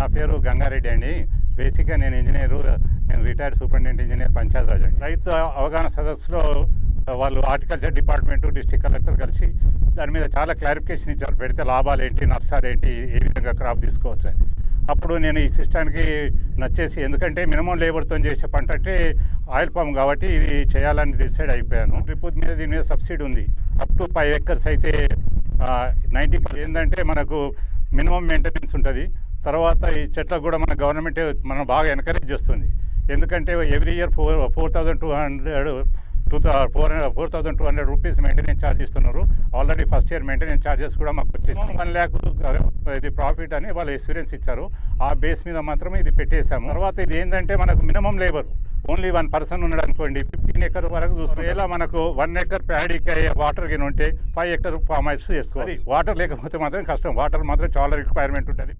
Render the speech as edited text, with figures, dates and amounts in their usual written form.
నా పేరు గంగారెడ్డి అండి. బేసిక్గా నేను ఇంజనీరు. నేను రిటైర్డ్ సూపరింటెండెంట్ ఇంజనీర్ పంచాయతీరాజ్ అండి. రైతు అవగాహన సదస్సులో వాళ్ళు హార్టికల్చర్ డిపార్ట్మెంటు, డిస్ట్రిక్ట్ కలెక్టర్ కలిసి దాని మీద చాలా క్లారిఫికేషన్ ఇచ్చారు. పెడితే లాభాలు ఏంటి, నష్టాలు ఏంటి, ఏ విధంగా క్రాప్ తీసుకోవచ్చు అని. అప్పుడు నేను ఈ సిస్టానికి నచ్చేసి, ఎందుకంటే మినిమం లేబర్తో చేసే పంట అంటే ఆయిల్ పామ్ కాబట్టి ఇది చేయాలని డిసైడ్ అయిపోయాను. డ్రిప్ మీద దీని మీద సబ్సిడీ ఉంది. అప్ టు 5 acres అయితే 90% ఏంటంటే మనకు మినిమం మెయింటెనెన్స్ ఉంటుంది. తర్వాత ఈ చెట్లకు కూడా మన గవర్నమెంట్ మనం బాగా ఎంకరేజ్ చేస్తుంది. ఎందుకంటే every year 4,200 rupees maintenance charge ఇస్తున్నారు. Already first year maintenance charges కూడా మాకు వచ్చేసి 1 lakh ఇది ప్రాఫిట్ అని వాళ్ళు ఎష్యూరెన్స్ ఇచ్చారు. ఆ బేస్ మీద మాత్రమే ఇది పెట్టేశాము. తర్వాత ఇది ఏంటంటే మనకు మినిమం లేబర్ ఓన్లీ 1 person ఉన్నాడు అనుకోండి, 15 acres వరకు చూసుకోవాలి. ఇలా మనకు 1 acre ప్యాడీకి వాటర్ గిన్ ఉంటే 5 acre ఫామ్ హౌస్ చేసుకోవాలి. వాటర్ లేకపోతే మాత్రం కష్టం. వాటర్ మాత్రం చాలా రిక్వైర్మెంట్ ఉంటుంది.